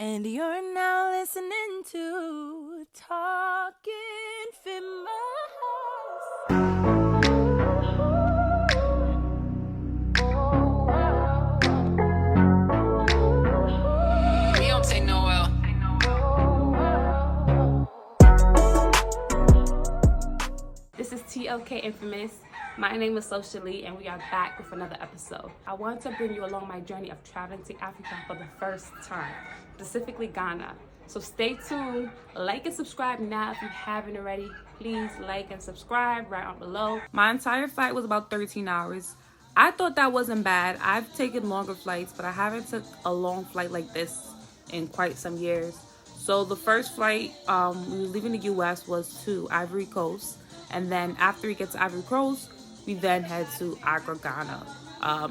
And you're now listening to Talking Famous. We don't take no L. This is TLK Infamous. My name is Socially, and we are back with another episode. I want to bring you along my journey of traveling to Africa for the first time, specifically Ghana. So stay tuned, like and subscribe now if you haven't already. Please like and subscribe right on below. My entire flight was about 13 hours. I thought that wasn't bad. I've taken longer flights, but I haven't took a long flight like this in quite some years. So the first flight, we were leaving the US, was to Ivory Coast. And then after we get to Ivory Coast, we then head to Accra, Ghana.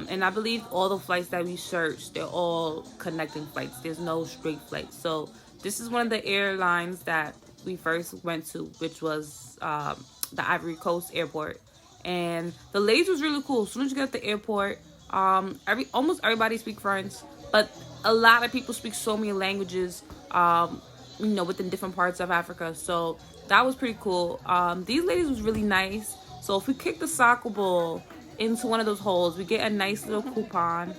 And I believe all the flights that we searched, they're all connecting flights. There's no straight flights. So this is one of the airlines that we first went to, which was the Ivory Coast airport. And the ladies was really cool. As soon as you get at the airport, almost everybody speaks French, but a lot of people speak so many languages, within different parts of Africa. So that was pretty cool. These ladies was really nice. So if we kick the soccer ball into one of those holes, we get a nice little coupon,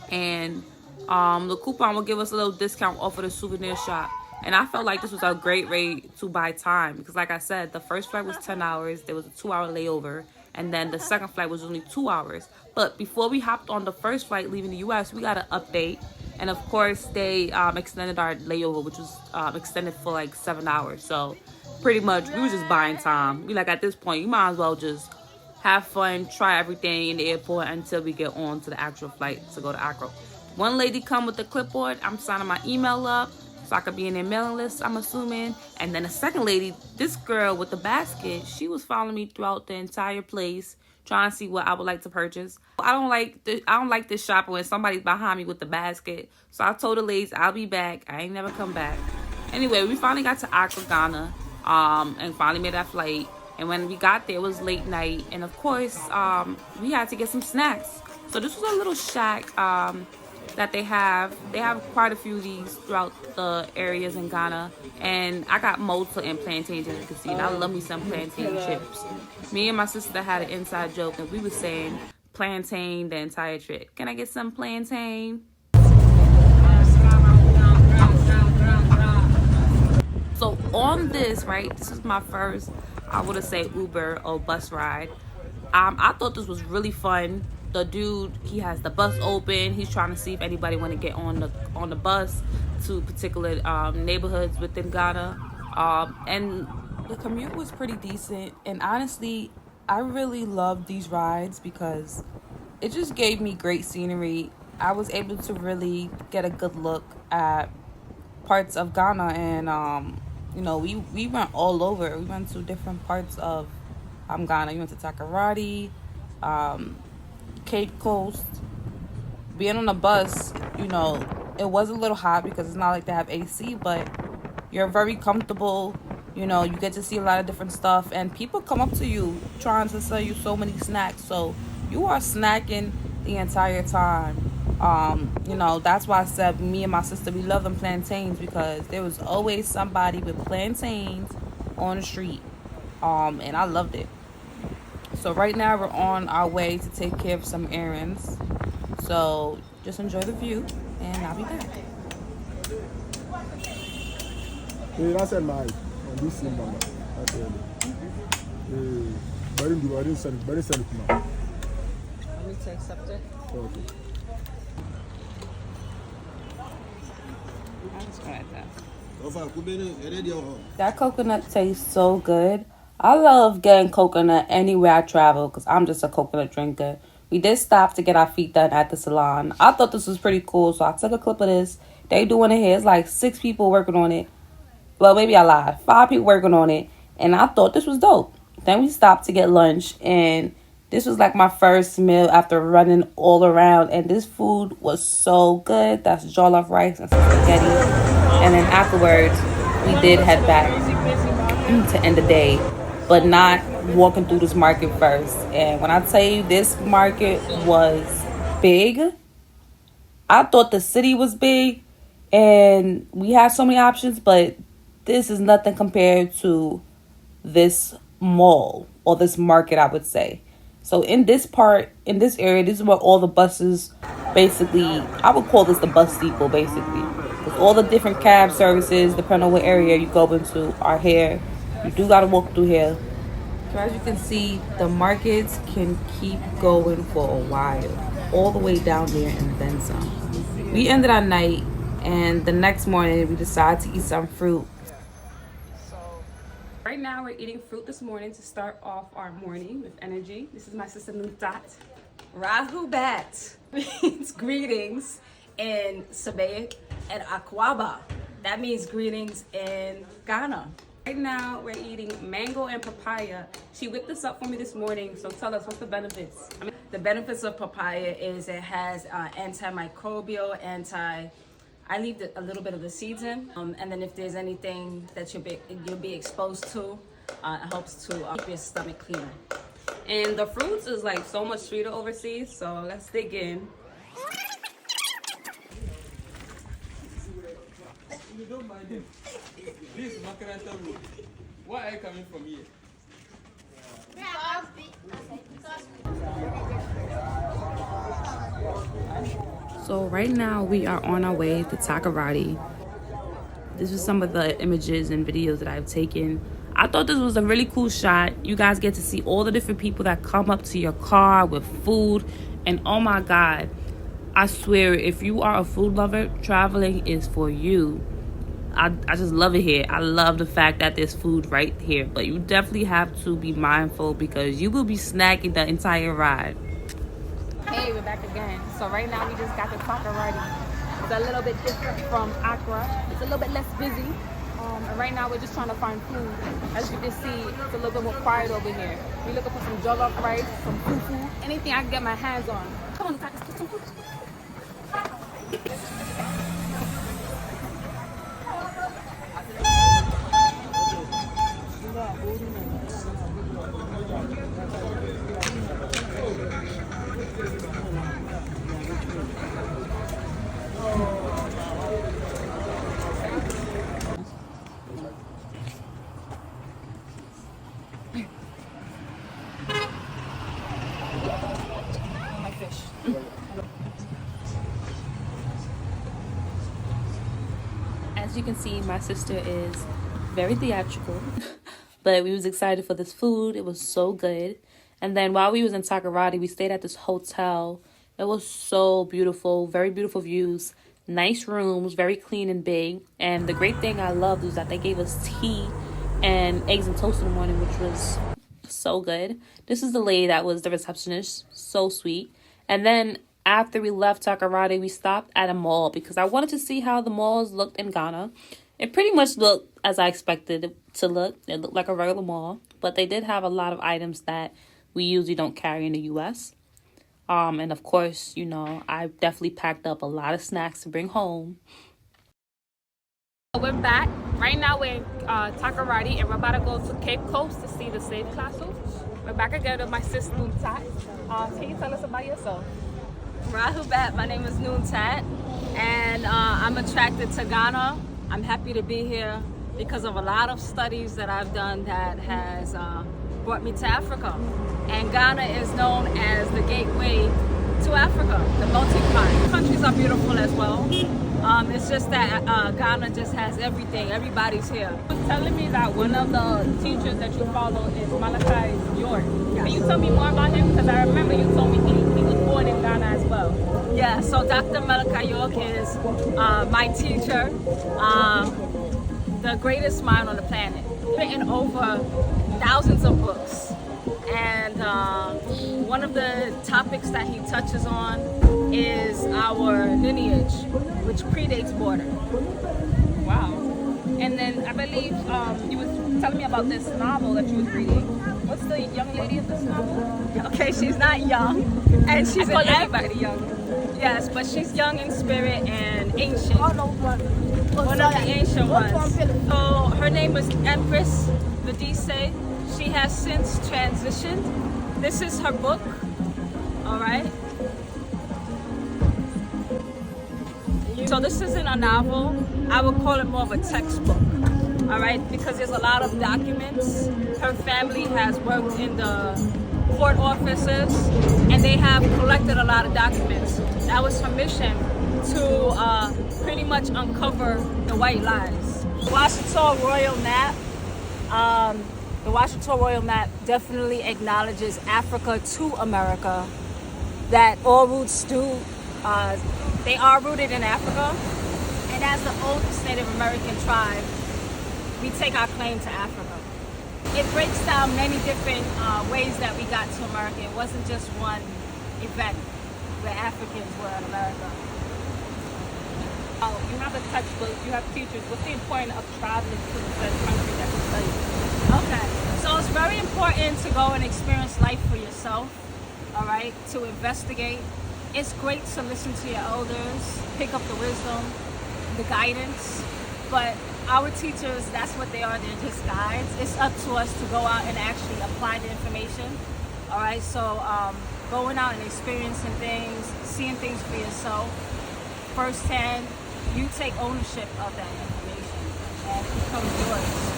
and the coupon will give us a little discount off of the souvenir shop. And I felt like this was a great rate to buy time because, like I said, the first flight was 10 hours. There was a 2-hour layover, and then the second flight was only 2 hours. But before we hopped on the first flight leaving the US, we got an update. And of course, they extended our layover, which was extended for like 7 hours. So pretty much we were just buying time. We like, at this point, you might as well just have fun, try everything in the airport until we get on to the actual flight to go to Accra. One lady come with the clipboard. I'm signing my email up so I could be in their mailing list, I'm assuming. And then the second lady, this girl with the basket, she was following me throughout the entire place, trying to see what I would like to purchase. I don't like this shopping when somebody's behind me with the basket. So I told the ladies I'll be back. I ain't never come back. Anyway, we finally got to Accra, Ghana, and finally made that flight. And when we got there, it was late night, and of course, we had to get some snacks. So this was a little shack that they have. They have quite a few of these throughout the areas in Ghana, and I got mocha and plantains, as you can see, and I love me some plantain chips. Me and my sister had an inside joke, and we were saying plantain the entire trip. Can I get some plantain? So on this, right, this is my first, I would say, Uber or bus ride. I thought this was really fun. The dude, he has the bus open. He's trying to see if anybody want to get on the bus to particular neighborhoods within Ghana. And the commute was pretty decent. And honestly, I really loved these rides because it just gave me great scenery. I was able to really get a good look at parts of Ghana, and we went all over. We went to different parts of Ghana. We went to Takoradi, Cape Coast. Being on the bus, it was a little hot because it's not like they have AC, but you're very comfortable. You get to see a lot of different stuff, and people come up to you trying to sell you so many snacks. So you are snacking the entire time. That's why I said me and my sister, we love them plantains, because there was always somebody with plantains on the street. And I loved it. So right now we're on our way to take care of some errands. So just enjoy the view, and I'll be back. Hey, that's a lie. On this same number. That's it. I didn't send it now. Want me to accept it? Okay. That coconut tastes so good. I love getting coconut anywhere I travel because I'm just a coconut drinker. We did stop to get our feet done at the salon. I thought this was pretty cool, so I took a clip of this. They doing it here. It's like 6 people working on it. Well, maybe I lied. 5 people working on it, and I thought this was dope. Then we stopped to get lunch, and this was like my first meal after running all around, and this food was so good. That's jollof rice and some spaghetti. And then afterwards, we did head back to end the day, but not walking through this market first. And when I tell you this market was big, I thought the city was big. And we have so many options, but this is nothing compared to this mall or this market, I would say. So in this area, this is where all the buses basically, I would call this the bus depot basically. Because all the different cab services, depending on what area you go into, are here. You do got to walk through here. So as you can see, the markets can keep going for a while. All the way down there and then some. We ended our night, and the next morning we decided to eat some fruit. Right now we're eating fruit this morning to start off our morning with energy. This is my sister Nuntat. Rahubat means greetings in Sabaik, and Akwaba, that means greetings in Ghana. Right now we're eating mango and papaya. She whipped this up for me this morning, so tell us, what's the benefits? The benefits of papaya is it has antimicrobial, I leave a little bit of the seeds in, and then if there's anything that you'll be exposed to, it helps to keep your stomach cleaner. And the fruits is like so much sweeter overseas, so let's dig in. You don't mind him. This is Makaranta Road. Why are you coming from here? So right now we are on our way to Takoradi. This is some of the images and videos that I've taken. I thought this was a really cool shot. You guys get to see all the different people that come up to your car with food. And oh my God, I swear, if you are a food lover, traveling is for you. I just love it here. I love the fact that there's food right here. But you definitely have to be mindful because you will be snacking the entire ride. Hey, we're back again. So right now we just got to Takoradi. It's a little bit different from Accra. It's a little bit less busy. And right now we're just trying to find food. As you can see, it's a little bit more quiet over here. We're looking for some jollof rice, some fufu, anything I can get my hands on. Come on, let's get some food. As you can see, my sister is very theatrical, but we was excited for this food. It was so good. And then while we was in Takoradi, we stayed at this hotel. It was so beautiful, very beautiful views, nice rooms, very clean and big. And the great thing I loved was that they gave us tea and eggs and toast in the morning, which was so good. This is the lady that was the receptionist, so sweet. And then after we left Takoradi, we stopped at a mall because I wanted to see how the malls looked in Ghana. It pretty much looked as I expected it to look. It looked like a regular mall, but they did have a lot of items that we usually don't carry in the U.S. And of course, you know, I definitely packed up a lot of snacks to bring home. We're back. Right now we're in Takoradi and we're about to go to Cape Coast to see the Slave Castle. We're back again with my sister Nuntat. Can you tell us about yourself? Rahubat, my name is Nuntat, and I'm attracted to Ghana. I'm happy to be here because of a lot of studies that I've done that has brought me to Africa. And Ghana is known as the gateway to Africa, the melting pot. Countries are beautiful as well. It's just that Ghana just has everything. Everybody's here. You were telling me that one of the teachers that you follow is Malachi York. Yes. Can you tell me more about him? Because I remember you told me he was born in Ghana as well. Yeah, so Dr. Malachi York is my teacher, the greatest mind on the planet. Written over thousands of books. And one of the topics that he touches on is our lineage, which predates border. Wow. And then I believe you was telling me about this novel that you was reading. What's the young lady of this novel? Okay, she's not young, and she's I call everybody young. Yes, but she's young in spirit and ancient. One of the ancient ones. So her name is Empress Medice. She has since transitioned. This is her book. All right. So this isn't a novel. I would call it more of a textbook. All right, because there's a lot of documents. Her family has worked in the court offices, and they have collected a lot of documents. That was her mission, to pretty much uncover the white lies. The Washington Royal Map. The Washington Royal Map definitely acknowledges Africa to America. That all roots do. They are rooted in Africa, and as the oldest Native American tribe, we take our claim to Africa. It breaks down many different ways that we got to America. It wasn't just one event where Africans were in America. You have a textbook, you have teachers. What's the importance of traveling to the said country that you study? Okay, so it's very important to go and experience life for yourself, all right, to investigate. It's great to listen to your elders, pick up the wisdom, the guidance, but our teachers, that's what they are, they're just guides. It's up to us to go out and actually apply the information, all right? So going out and experiencing things, seeing things for yourself, firsthand, you take ownership of that information and it becomes yours.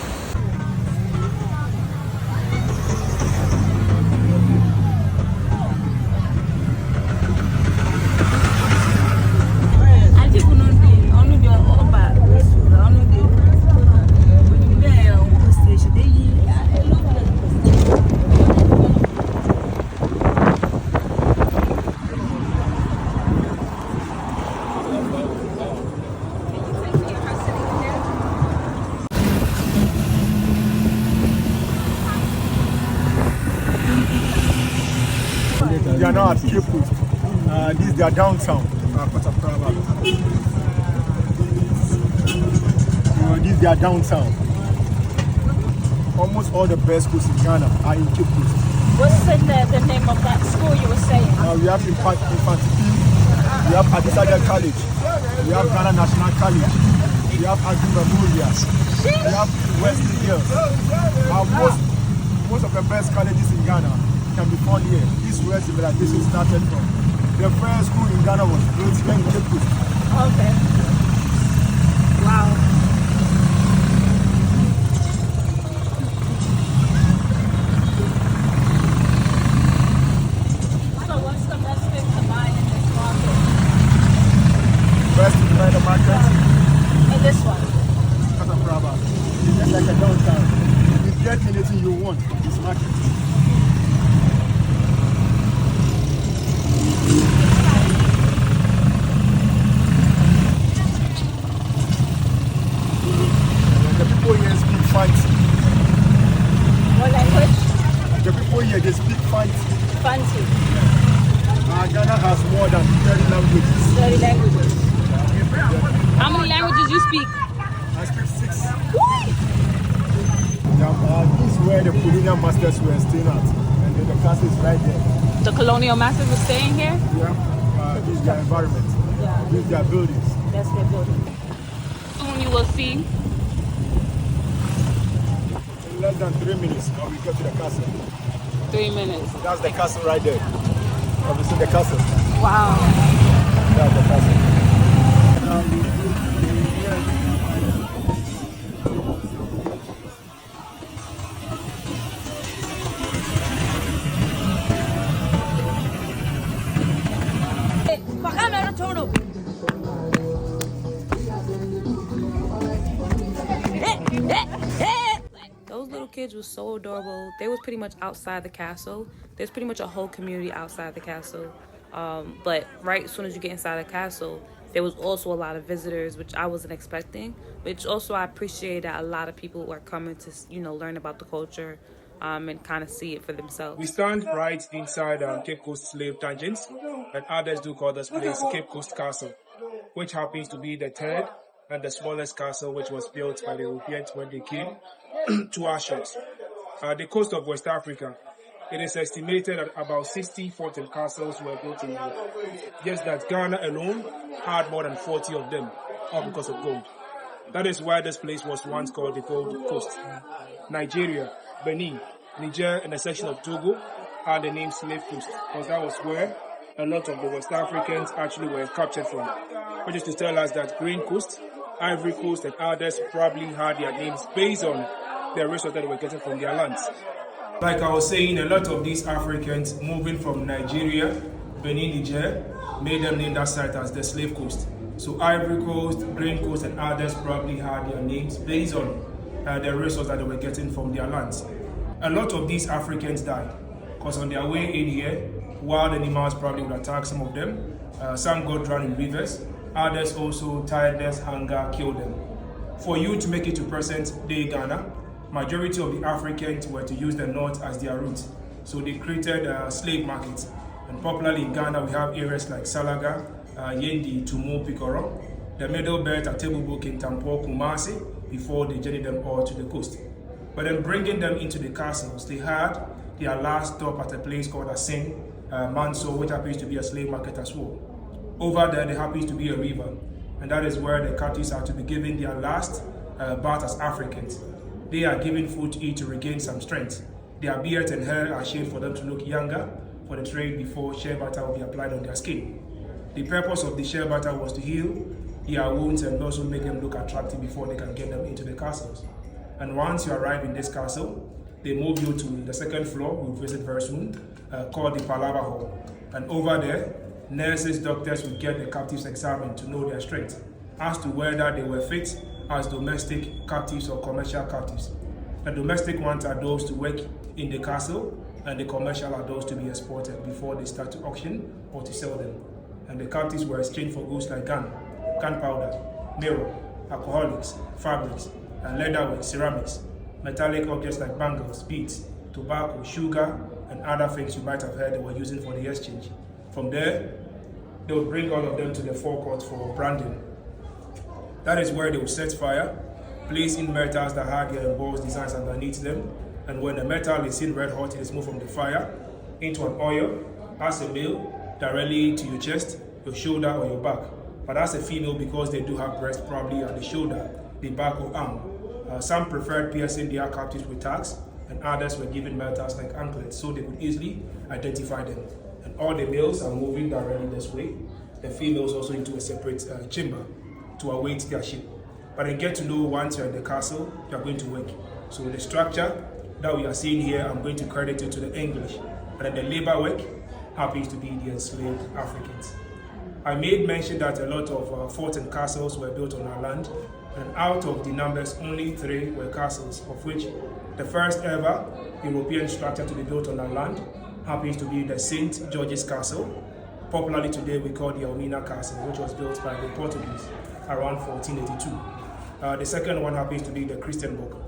They are now at Cape Coast. This is their downtown. This is their downtown. Almost all the best schools in Ghana are in Cape Coast. What's the name of that school you were saying? We have Infantipi, we have Adisaja College, we have Ghana National College, we have Agri Memorial, we have Wesley Hills. Most of the best colleges in Ghana can be found here. This is where civilization started from. The first school in Ghana was built here in Cape Coast. Okay. Wow. So what's the best thing to buy in this market? Best to buy the market? In this one? Takoradi. It's just like a downtown. You get anything you want in this market. The people here speak fancy. What language? The people here, they speak fancy. Fancy. Ghana has more than 30 languages. 30 languages. How many languages you speak? I speak 6. This is where the colonial masters were staying at. And then the castle is right there. The colonial masters were staying here? Yeah. This is their environment. Yeah. This is their buildings. That's their building. Soon you will see. In less than 3 minutes, now we get to the castle. 3 minutes. That's the castle right there. Have you seen the castle? Wow. That's the castle. Those little kids were so adorable. They was pretty much outside the castle. There's pretty much a whole community outside the castle. But right as soon as you get inside the castle, there was also a lot of visitors, which I wasn't expecting. Which also I appreciate that a lot of people are coming to, learn about the culture and kind of see it for themselves. We stand right inside Cape Coast Slave Tangents, and others do call this place Cape Coast Castle, which happens to be the third and the smallest castle which was built by the Europeans when they came to our shores. The coast of West Africa, it is estimated that about 60 forts and castles were built in here. Just that Ghana alone had more than 40 of them, all because of gold. That is why this place was once called the Gold Coast. Nigeria, Benin, Niger, and a section of Togo had the name Slave Coast, because that was where a lot of the West Africans actually were captured from. which is to tell us that Green Coast, Ivory Coast, and others probably had their names based on the resources that they were getting from their lands. Like I was saying, a lot of these Africans moving from Nigeria, Benin, Niger, made them name that site as the Slave Coast. So Ivory Coast, Green Coast, and others probably had their names based on the resources that they were getting from their lands. A lot of these Africans died because on their way in here, wild animals probably would attack some of them. Some got drowned in rivers. Others also, tiredness, hunger killed them. For you to make it to present day Ghana, majority of the Africans were to use the north as their route. So they created slave markets. And popularly in Ghana, we have areas like Salaga, Yendi, Tumu, Pikoro, the middle belt at Table in Tampo, Kumasi, before they journeyed them all to the coast. But then bringing them into the castles, they had their last stop at a place called Asin, Manso, which happens to be a slave market as well. Over there, there happens to be a river, and that is where the captives are to be given their last bath as Africans. They are given food to eat to regain some strength. Their beards and hair are shaved for them to look younger for the trade before shea butter will be applied on their skin. The purpose of the shea butter was to heal their wounds and also make them look attractive before they can get them into the castles. And once you arrive in this castle, they move you to the second floor, we'll visit very soon, called the Palava Hall. And over there, nurses, doctors will get the captives examined to know their strength as to whether they were fit as domestic captives or commercial captives. The domestic ones are those to work in the castle, and the commercial are those to be exported before they start to auction or to sell them. And the captives were exchanged for goods like gunpowder, mirror, alcoholics, fabrics, and leatherwork, ceramics, metallic objects like bangles, beads, tobacco, sugar, and other things you might have heard they were using for the exchange. From there, they would bring all of them to the forecourt for branding. That is where they would set fire, place in metals that had their embossed designs underneath them, and when the metal is seen red hot, it is moved from the fire into an oil as a meal directly to your chest, your shoulder, or your back. But as a female, because they do have breasts, probably at the shoulder, the back, or arm. Some preferred piercing their captives with tags, and others were given metals like anklets so they could easily identify them. And all the males are moving directly this way. The females also into a separate chamber to await their ship. But then get to know once you're in the castle, you're going to work. So the structure that we are seeing here, I'm going to credit it to the English. And then the labor work happens to be the enslaved Africans. I made mention that a lot of forts and castles were built on our land. And out of the numbers, only 3 were castles, of which the first ever European structure to be built on our land happens to be the St. George's Castle. Popularly today we call the Elmina Castle, which was built by the Portuguese around 1482. The second one happens to be the Christianborg,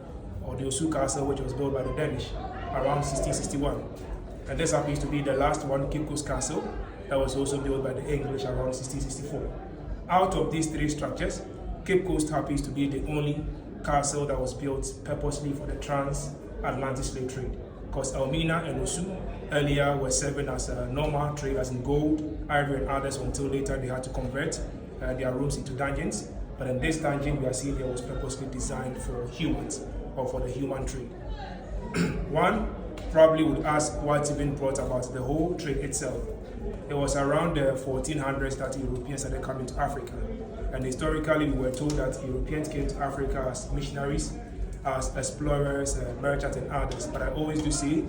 or the Osu Castle, which was built by the Danish around 1661. And this happens to be the last one, Cape Coast Castle, that was also built by the English around 1664. Out of these 3 structures, Cape Coast happens to be the only castle that was built purposely for the transatlantic slave trade, because Elmina and Osu earlier were serving as normal trade, as in gold, ivory, and others, until later they had to convert their rooms into dungeons. But in this dungeon we are seeing here was purposely designed for humans, or for the human trade. One probably would ask what even brought about the whole trade itself. It was around the 1400s that Europeans started coming to Africa. And historically, we were told that Europeans came to Africa as missionaries, as explorers, merchants, and others. But I always do say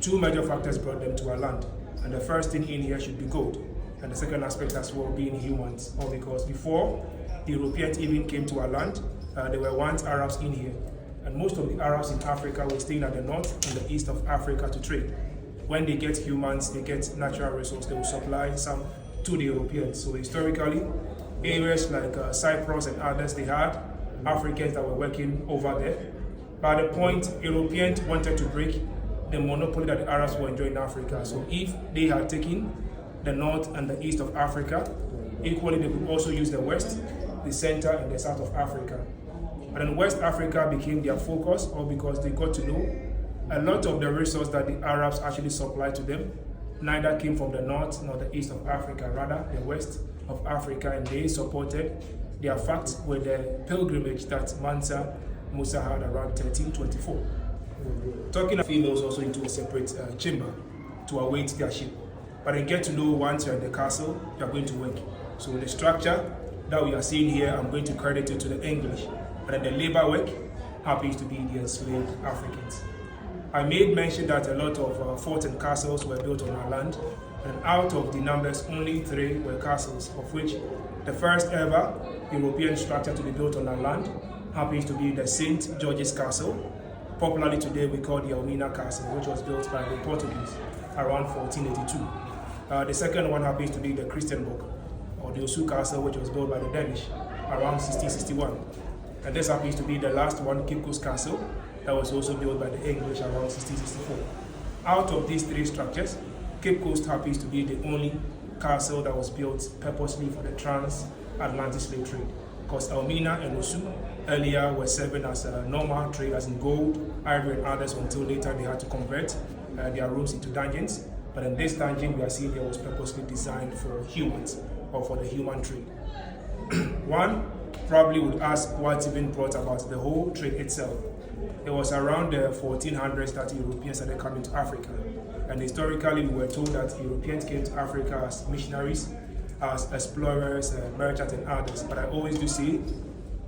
2 major factors brought them to our land. And the first thing in here should be gold. And the second aspect as well being humans. All because before the Europeans even came to our land, there were once Arabs in here. And most of the Arabs in Africa were staying at the north and the east of Africa to trade. When they get humans, they get natural resources, they will supply some to the Europeans. So historically, areas like Cyprus and others, they had Africans that were working over there. By the point Europeans wanted to break the monopoly that the Arabs were enjoying in Africa. So if they had taken the north and the east of Africa, equally they could also use the west, the center, and the south of Africa. And then West Africa became their focus, all because they got to know a lot of the resources that the Arabs actually supplied to them neither came from the north nor the east of Africa, rather the west of Africa, and they supported their facts with the pilgrimage that Mansa Musa had around 1324. Talking of females also into a separate chamber to await their ship. But then get to know once you're in the castle, you're going to work. So the structure that we are seeing here, I'm going to credit it to the English. But then the labor work happens to be the enslaved Africans. I made mention that a lot of forts and castles were built on our land, and out of the numbers, only 3 were castles, of which the first ever European structure to be built on our land happens to be the St. George's Castle. Popularly today we call the Elmina Castle, which was built by the Portuguese around 1482. The second one happens to be the Christianborg, or the Osu Castle, which was built by the Danish around 1661. And this happens to be the last one, Cape Coast Castle, that was also built by the English around 1664. Out of these 3 structures, Cape Coast happens to be the only castle that was built purposely for the transatlantic slave trade, because Elmina and Osu earlier were serving as a normal trade, as in gold, ivory, and others, until later they had to convert their rooms into dungeons. But in this dungeon we are seeing here was purposely designed for humans, or for the human trade. One probably would ask what even brought about the whole trade itself. It was around the 1400s that Europeans started coming to Africa. And historically, we were told that Europeans came to Africa as missionaries, as explorers, merchants, and others. But I always do say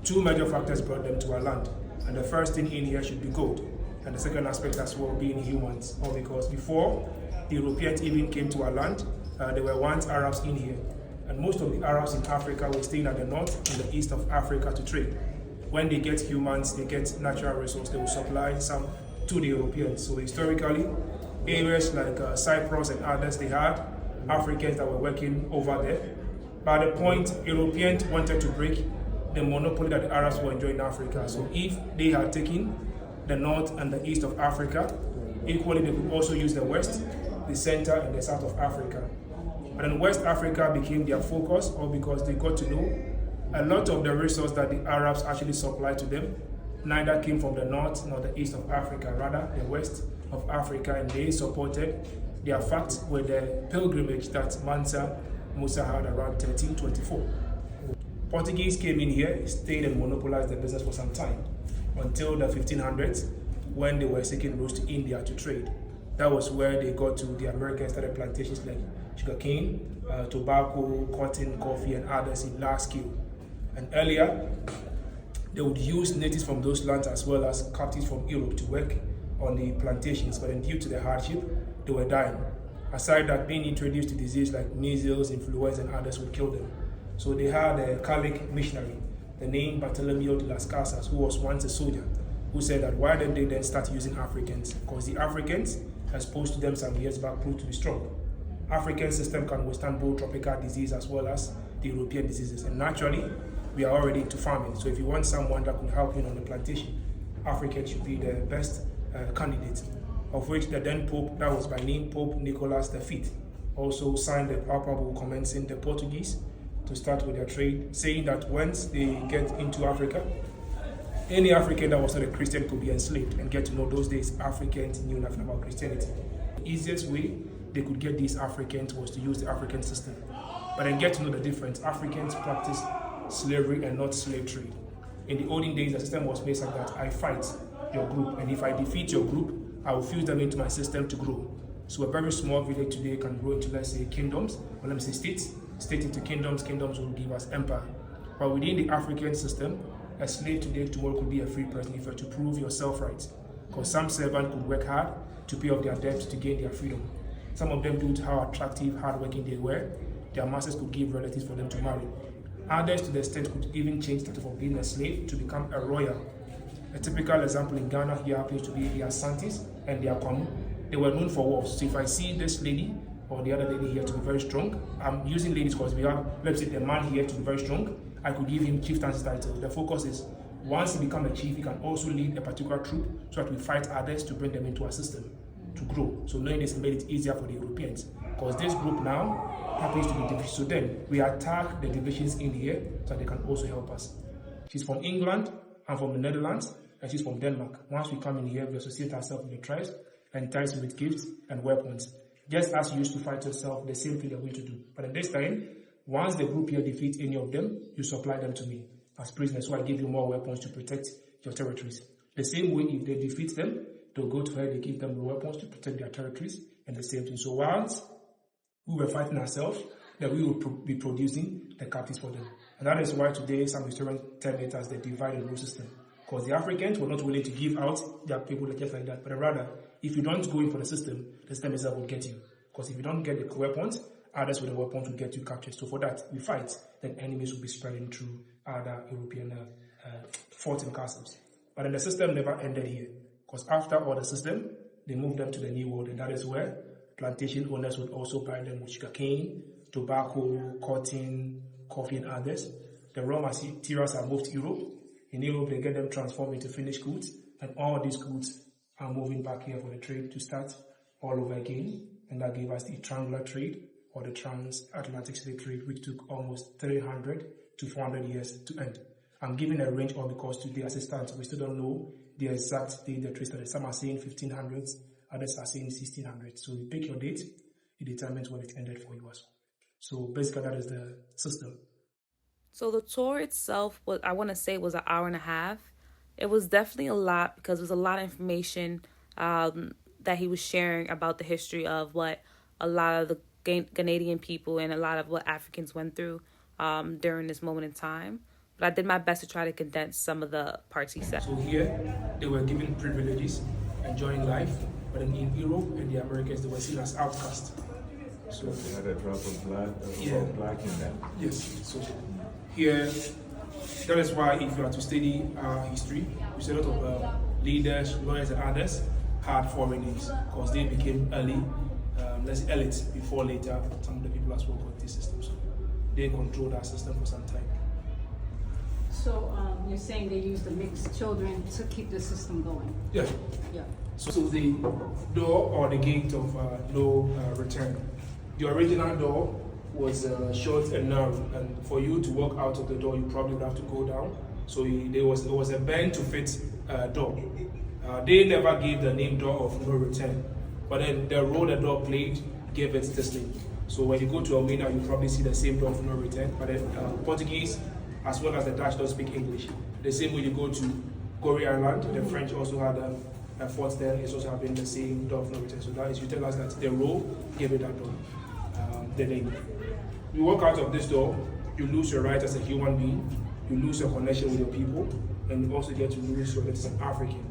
2 major factors brought them to our land. And the first thing in here should be gold. And the second aspect as well being humans. All because before the Europeans even came to our land, there were once Arabs in here. And most of the Arabs in Africa were staying at the north and the east of Africa to trade. When they get humans, they get natural resources, they will supply some to the Europeans. So historically, areas like Cyprus and others, they had Africans that were working over there. By the point Europeans wanted to break the monopoly that the Arabs were enjoying in Africa. So if they had taken the north and the east of Africa, equally they could also use the west, the center, and the south of Africa. But then West Africa became their focus, all because they got to know a lot of the resources that the Arabs actually supplied to them neither came from the north nor the east of Africa, rather the west of Africa, and they supported their fact with the pilgrimage that Mansa Musa had around 1324. Portuguese came in here, stayed and monopolized the business for some time, until the 1500s, when they were seeking routes to India to trade. That was where they got to the Americans, started plantations like sugarcane, tobacco, cotton, coffee, and others in large scale. And earlier, they would use natives from those lands as well as captives from Europe to work on the plantations, but then due to the hardship, they were dying. Aside that, being introduced to disease like measles, influenza, and others would kill them. So they had a Catholic missionary, the name Bartolomeo de las Casas, who was once a soldier, who said that why didn't they then start using Africans? Because the Africans, exposed to them some years back, proved to be strong. African system can withstand both tropical disease as well as the European diseases. And naturally, we are already into farming. So if you want someone that could help you on the plantation, African should be the best candidate. Of which the then Pope, that was by name Pope Nicholas V, also signed the papal bull commencing the Portuguese to start with their trade, saying that once they get into Africa, any African that was not a Christian could be enslaved and get to know those days Africans knew nothing about Christianity. The easiest way they could get these Africans was to use the African system. But then get to know the difference. Africans practice slavery and not slave trade. In the olden days, the system was based like that. I fight your group, and if I defeat your group, I will fuse them into my system to grow. So a very small village today can grow into, let's say, kingdoms, or let me say states, state into kingdoms, kingdoms will give us empire. But within the African system, a slave today, tomorrow could be a free person if you have to prove your self-rights. Because some servants could work hard to pay off their debts to gain their freedom. Some of them, due to how attractive, hardworking they were, their masters could give relatives for them to marry. Others, to the extent, could even change the status of being a slave to become a royal. A typical example in Ghana here happens to be the Asantis and the Akwamu. They were known for wars. So if I see this lady or the other lady here to be very strong, I'm using ladies because we have, let's say, the man here to be very strong, I could give him chieftain's title. The focus is, once he becomes a chief, he can also lead a particular troop so that we fight others to bring them into our system to grow. So knowing this made it easier for the Europeans, because this group now happens to be division. So then we attack the divisions in here so they can also help us. She's from England, I'm from the Netherlands, and she's from Denmark. Once we come in here, we associate ourselves with the tribes and entice with gifts and weapons. Just as you used to fight yourself, the same thing you're going to do. But at this time, once the group here defeats any of them, you supply them to me as prisoners, so I give you more weapons to protect your territories. The same way, if they defeat them, they'll go to her, they give them the weapons to protect their territories, and the same thing. So once we were fighting ourselves, that we will be producing the captives for them. And that is why today some historians term it as the divide and rule system. Because the Africans were not willing to give out their people just like that, but rather, if you don't go in for the system itself will get you. Because if you don't get the weapons, others with the weapons will get you captured. So for that, we fight, then enemies will be spreading through other European forts and castles. But then the system never ended here. Because after all the system, they moved them to the New World, and that is where plantation owners would also buy them with sugarcane, tobacco, cotton, coffee, and others. The raw materials are moved to Europe. In Europe, they get them transformed into finished goods, and all these goods are moving back here for the trade to start all over again. And that gave us the triangular trade, or the transatlantic slave trade, which took almost 300 to 400 years to end. I'm giving a range all because today, as it stands, we still don't know the exact date the trade started. Some are saying 1500s, others are saying 1600s. So you pick your date, it determines when it ended for you as well. So basically, that is the system. So the tour itself was, I want to say, was an hour and a half. It was definitely a lot because there was a lot of information that he was sharing about the history of what a lot of the Ghanaian people and a lot of what Africans went through during this moment in time. But I did my best to try to condense some of the parts he said. So here, they were given privileges, enjoying life, but in Europe and the Americas, they were seen as outcasts. So they had a drop of blood, black in them. Yes. So here, that is why if you are to study history, we see a lot of leaders, lawyers, and others had foreign names because they became early, elite before later some of the people as well got this system. So they controlled our system for some time. So you're saying they use the mixed children to keep the system going? Yeah. Yeah. So the door or the gate of no return. The original door was short and narrow, and for you to walk out of the door, you probably would have to go down. So there was a bend to fit door. They never gave the name door of no return, but then the role the door played gave it this name. So when you go to Almeida, you probably see the same door of no return, but then Portuguese as well as the Dutch don't speak English. The same way you go to Gorée Island, the French also had a fort there, it's also having the same door of no return. So that is, you tell us that the role gave it that door, the name. You walk out of this door, you lose your right as a human being, you lose your connection with your people, and you also get to lose your right as an African.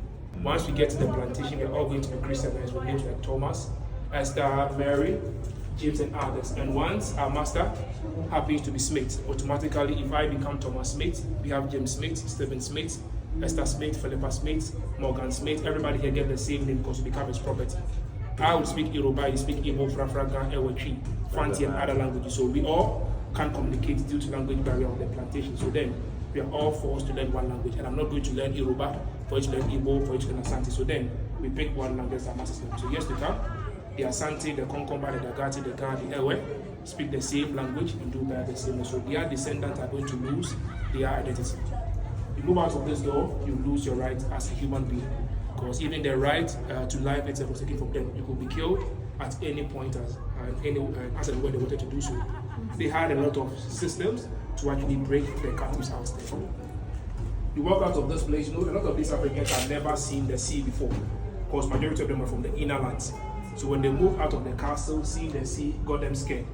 Once we get to the plantation, we're all going to be Christianized with names like Thomas, Esther, Mary, James, and others. And once our master happens to be Smith, automatically, if I become Thomas Smith, we have James Smith, Stephen Smith, Esther Smith, Philippa Smith, Morgan Smith. Everybody can get the same name because we become his property. I would speak Yoruba, you speak Igbo, Frafraga, Ewetri, Fanti, and other languages. So we all can communicate due to language barrier on the plantation. So then we are all forced to learn one language. And I'm not going to learn Yoruba, for you to learn Igbo, for you to learn Asante. So then we pick one language as our master. So yes, we can. The Asante, the Konkomba, the Dagati, the Ga, the Ewe speak the same language and do bear the same. So their descendants are going to lose their identity. You move out of this door, you lose your right as a human being. Because even the right to life itself was taken from them. You could be killed at any point as and when they wanted to do so. They had a lot of systems to actually break the captives out there. You walk out of this place, you know, a lot of these Africans have never seen the sea before. Because majority of them are from the inner lands. So when they moved out of the castle, seeing the sea got them scared,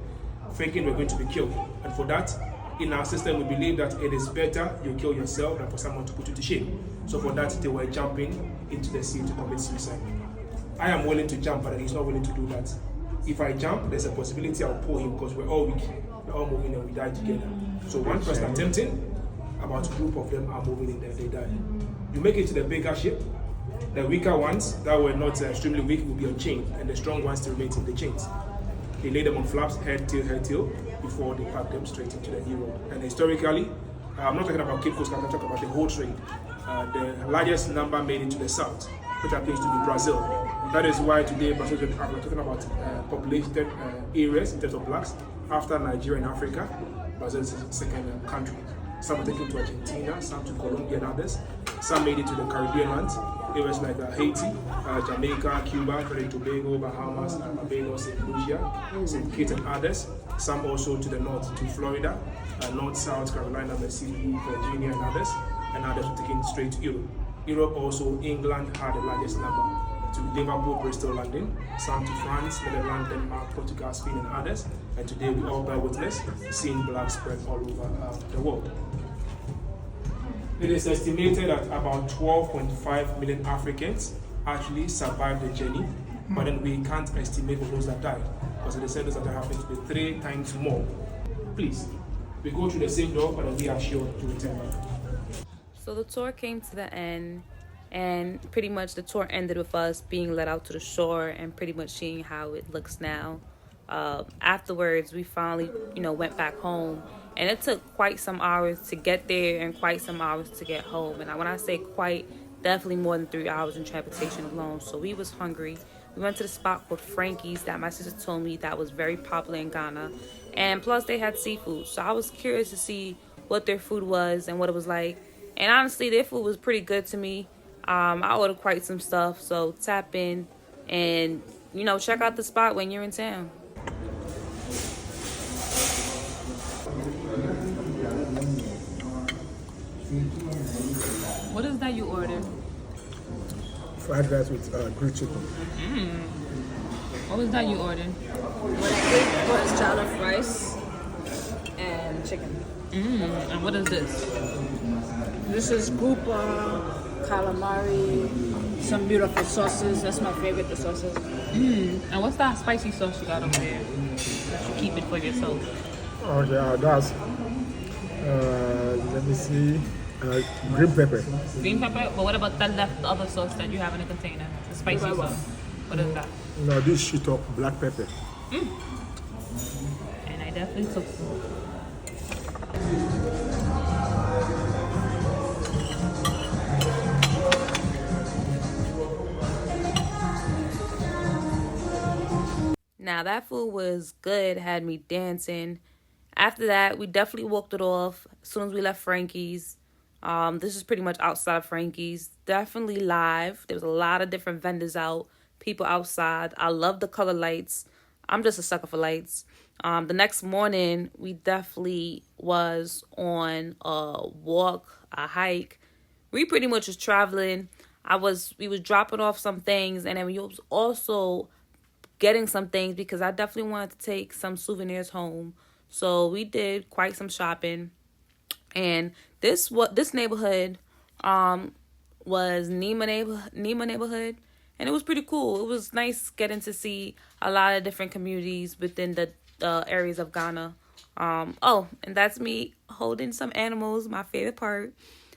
thinking we're going to be killed. And for that, in our system, we believe that it is better you kill yourself than for someone to put you to shame. So for that, they were jumping into the sea to commit suicide. I am willing to jump, but he's not willing to do that. If I jump, there's a possibility I'll pull him because we're all weak. We're all moving and we die together. So one person attempting, about a group of them are moving in there, they die. You make it to the bigger ship. The weaker ones that were not extremely weak will be on chain, and the strong ones still remain in the chains. They lay them on flaps, head till, before they pack them straight into the New World. And historically, I'm not talking about Cape Coast, I'm talking about the whole trade. The largest number made into the south, which happens to be Brazil. That is why today Brazil, we're talking about populated areas in terms of blacks. After Nigeria and Africa, Brazil is the second country. Some are taken to Argentina, some to Colombia and others. Some made it to the Caribbean lands, areas like Haiti, Jamaica, Cuba, Trinidad and Tobago, Bahamas, Barbados, St. Lucia, St. Kitts and others. Some also to the north, to Florida, North, South Carolina, Mississippi, Virginia and others were taken straight to Europe. Europe also, England had the largest number. to Liverpool, Bristol, London, some to France, Netherlands, Denmark, Portugal, Spain, and others. And today we all bear witness seeing black spread all over the world. It is estimated that about 12.5 million Africans actually survived the journey, but then we can't estimate for those that died, because they said those that happened to be 3 times more. Please, we go through the same door, but then we are sure to return back. So the tour came to the end, and pretty much the tour ended with us being led out to the shore and pretty much seeing how it looks now. Afterwards, we finally, went back home, and it took quite some hours to get there and quite some hours to get home. And when I say quite, definitely more than 3 hours in transportation alone. So we was hungry. We went to the spot called Frankie's that my sister told me that was very popular in Ghana, and plus they had seafood. So I was curious to see what their food was and what it was like. And honestly, their food was pretty good to me. I ordered quite some stuff, so tap in and, check out the spot when you're in town. What is that you ordered? Fried rice with grilled chicken. What was that you ordered? What I ate was jollof rice and chicken. And what is this? This is grouper, calamari, some beautiful sauces. That's my favorite, the sauces. And what's that spicy sauce you got over there? That you keep it for yourself. Okay, that's, let me see, green pepper. Green pepper? But what about that left other sauce that you have in a container? The spicy sauce. What is that? No, this shit up black pepper. And I definitely took some. Now that food was good, had me dancing. After that, we definitely walked it off as soon as we left Frankie's. This is pretty much outside of Frankie's. Definitely live. There was a lot of different vendors out, people outside. I love the color lights. I'm just a sucker for lights. The next morning, we definitely was on a walk, a hike. We pretty much was traveling. We was dropping off some things, and then we was also getting some things because I definitely wanted to take some souvenirs home. So we did quite some shopping. And this neighborhood was Nima neighborhood, and it was pretty cool. It was nice getting to see a lot of different communities within the areas of Ghana. And that's me holding some animals, my favorite part.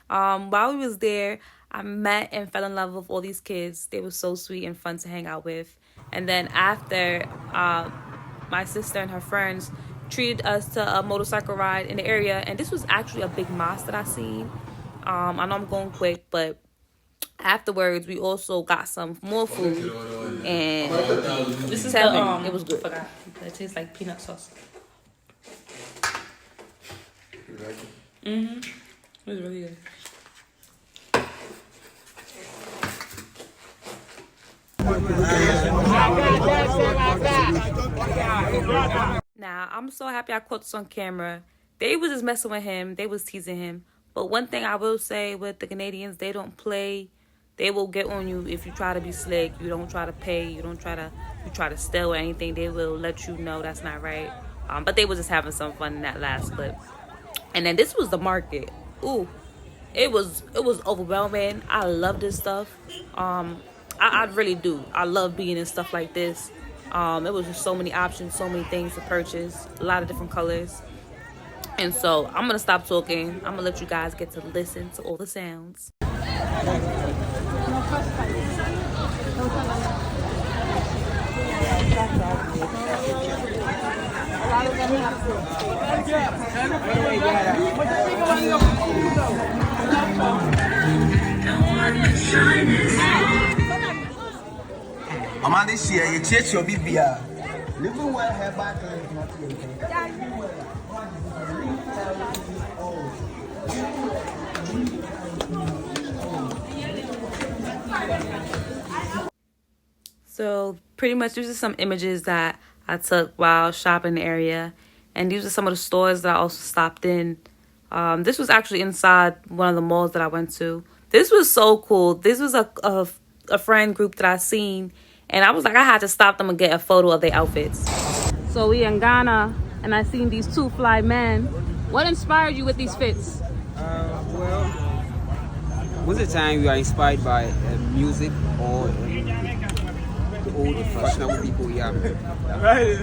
While we was there, I met and fell in love with all these kids. They were so sweet and fun to hang out with. And then after, my sister and her friends treated us to a motorcycle ride in the area. And this was actually a big mosque that I seen. I know I'm going quick, but afterwards we also got some more food. And this is it was good. Forgot. It tastes like peanut sauce. It was really good. Now, I'm so happy I caught this on camera. They was just messing with him. They was teasing him. But one thing I will say with the Canadians, they don't play. They will get on you if you try to be slick. You don't try to pay. You try to steal or anything. They will let you know that's not right. But they was just having some fun in that last clip. And then this was the market. Ooh, it was overwhelming. I love this stuff. I really do. I love being in stuff like this. It was just so many options, so many things to purchase, a lot of different colors. And so I'm going to stop talking. I'm going to let you guys get to listen to all the sounds. I'm on this year, you church your BBR. Living well, her back is not So pretty much these are some images that I took while shopping the area. And these are some of the stores that I also stopped in. This was actually inside one of the malls that I went to. This was so cool. This was a a friend group that I seen, and I was like, I had to stop them and get a photo of their outfits. So we in Ghana, and I seen these two fly men. What inspired you with these fits? Well, most of the time we are inspired by music or the old fashionable people. Yeah.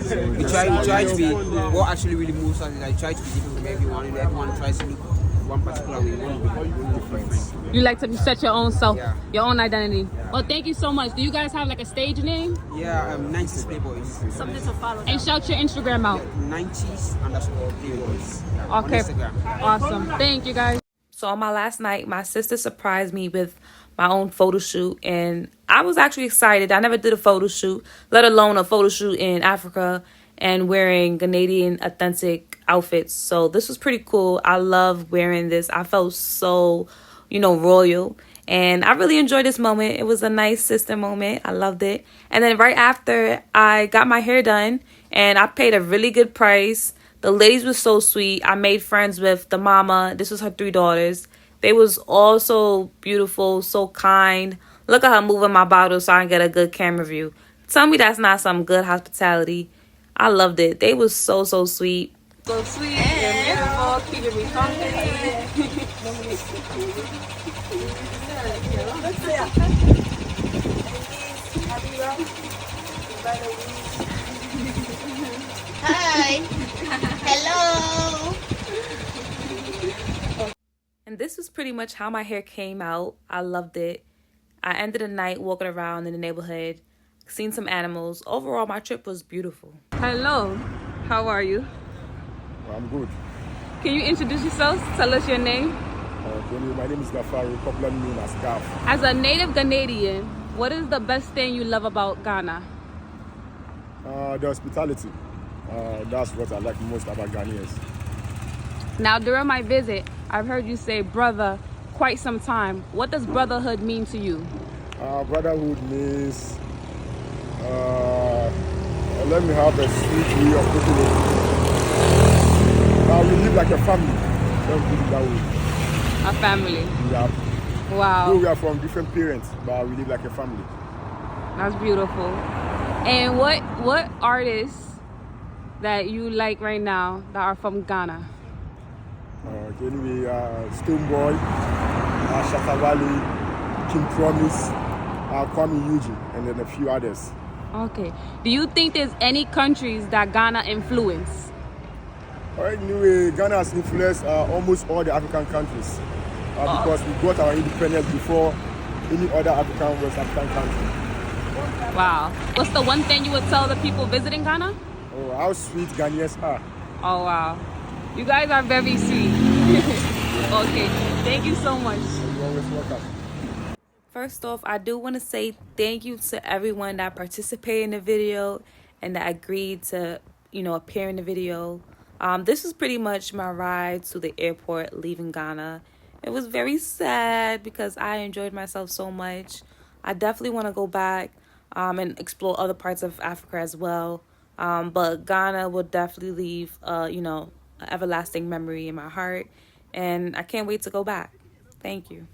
So we try to be. What actually really moves us is I try to be different from everyone, and everyone tries to look one particular way, one difference. You like to set your own self, Yeah. your own identity. Well, thank you so much. Do you guys have like a stage name? Yeah, 90s Playboys. Something to follow. And shout your Instagram out. 90s_Playboys. Yeah, on Okay, Instagram. awesome. Thank you guys. So on my last night, my sister surprised me with my own photo shoot, and I was actually excited. I never did a photo shoot, let alone a photo shoot in Africa and wearing Ghanaian authentic outfits. So this was pretty cool. I love wearing this. I felt so, royal. And I really enjoyed this moment. It was a nice sister moment. I loved it. And then right after, I got my hair done, and I paid a really good price. The ladies were so sweet. I made friends with the mama. This was her 3 daughters. They was all so beautiful, so kind. Look at her moving my bottle so I can get a good camera view. Tell me that's not some good hospitality. I loved it. They was so, so sweet. So sweet and beautiful, keeping me company. Hi. Hello. And this was pretty much how my hair came out. I loved it. I ended the night walking around in the neighborhood, seen some animals. Overall, my trip was beautiful. Hello, how are you? I'm good. Can you introduce yourself? Tell us your name. My name is Gafari, popularly known as Gaf. As a native Ghanaian, what is the best thing you love about Ghana? The hospitality. That's what I like most about Ghanaians. Now, during my visit, I've heard you say brother quite some time. What does brotherhood mean to you? Brotherhood means let me have a sweet way of putting it. We live like a family. Let's put it that way. A family. Yeah. Wow. Though we are from different parents, but we live like a family. That's beautiful. And what artists that you like right now that are from Ghana? Anyway, Stoneboy, Shatawale, King Promise, Kwame Eugene, and then a few others. Okay. Do you think there's any countries that Ghana influence? Anyway, Ghana has influenced almost all the African countries because we got our independence before any other West African country. Wow. What's the one thing you would tell the people visiting Ghana? Oh, how sweet Ghanaians are. Oh, wow. You guys are very sweet. Okay. Thank you so much. You're always welcome. First off, I do want to say thank you to everyone that participated in the video and that agreed to, appear in the video. This was pretty much my ride to the airport leaving Ghana. It was very sad because I enjoyed myself so much. I definitely want to go back and explore other parts of Africa as well. But Ghana will definitely leave, an everlasting memory in my heart. And I can't wait to go back. Thank you.